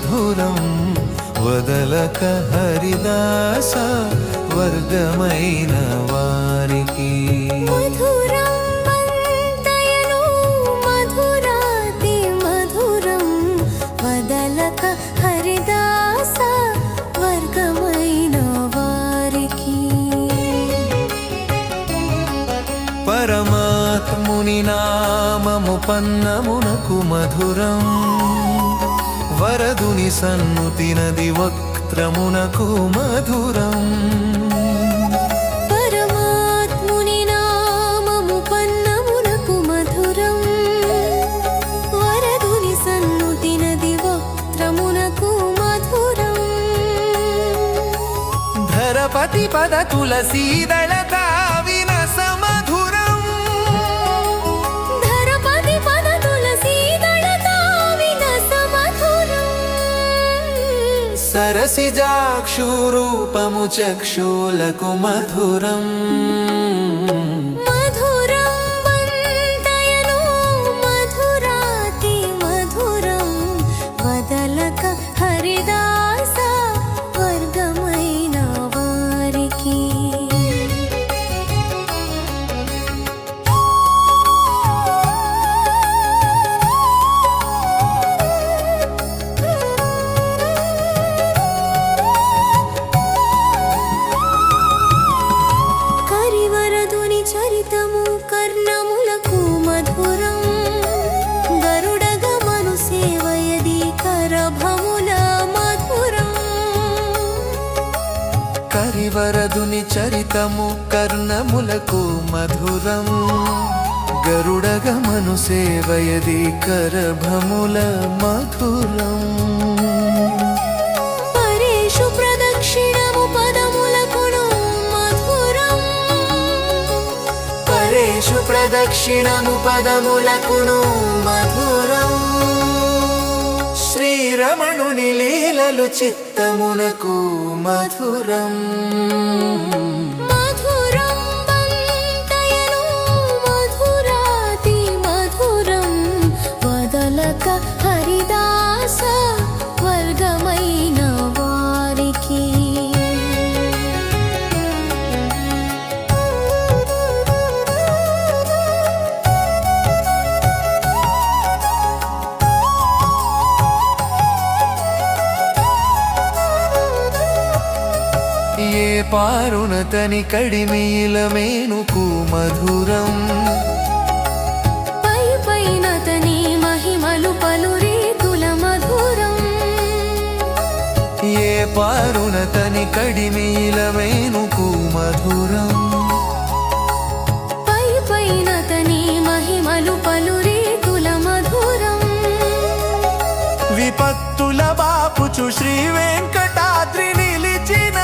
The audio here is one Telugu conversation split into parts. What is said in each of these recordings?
మధురం వదలక హరిదాస వర్గమైన వారికి మధురం వంతయను మధురాతి మధురం వదలక హరిదాస వర్గమైన వారికి పరమాత్ముని నామము పన్నమునకు మధురం వరదుని సన్నుతినది వక్త్రమునకు మధురం పరమాత్ముని నామము పన్నమునకు మధురం వరదుని సన్నుతినది వక్త్రమునకు మధురం ధరపతి పద తులసీదళ వినస మధురం ధరపతి పద తులసీదళ వినస మధురం సరసిజాక్షురూపము చక్షులకు మధురం మధురం వంతయను మధురాతి మధురం వదలక హరిదాస వర్గమైన వారికి కరివరదుని చరితము కర్ణములకు మధురం గరుడగమను సేవయది కరభముల మధురం కరివరదుని చరితము కర్ణములకు మధురం గరుడగమను సేవయది కరభముల మధురం పరేషు ప్రదక్షిణము పదములకును మధురం పరేషు ప్రదక్షిణము పదములకును మధురం శ్రీరమణుని లీలలు చిత్తమునకు మధురం మధురం వంతయను మధురాతి మధురం వదలక హరిదాస వర్గమైన వారికి ఏ పారునతని కడిమిలమేనుకు మధురం పై పైనతని మహిమలు పలు రీతుల మధురం ఏ పారునతని కడిమిలమేనుకు మధురం పై పైనతని మహిమలు పలు రీతుల మధురం విపత్తుల బాపుచు శ్రీ వెంకటాద్రి నిలిచిన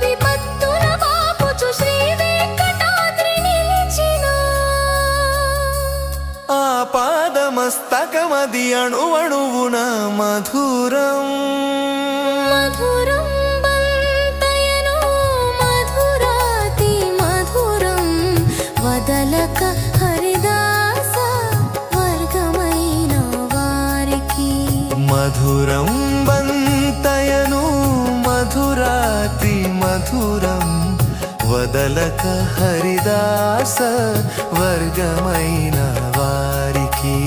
విపత్తుల బాపుచు శ్రీ వెంకటాద్రి నిలిచిన ఆ పాదమస్తకమది అణువణువున మధురం మధురం వంతయను మధురాతి మధురం వదలక హరిదాస వర్గమైన వారికి మధురం బంతయను మధురాతి మధురం వదలక హరిదాస వర్గమైన వారికి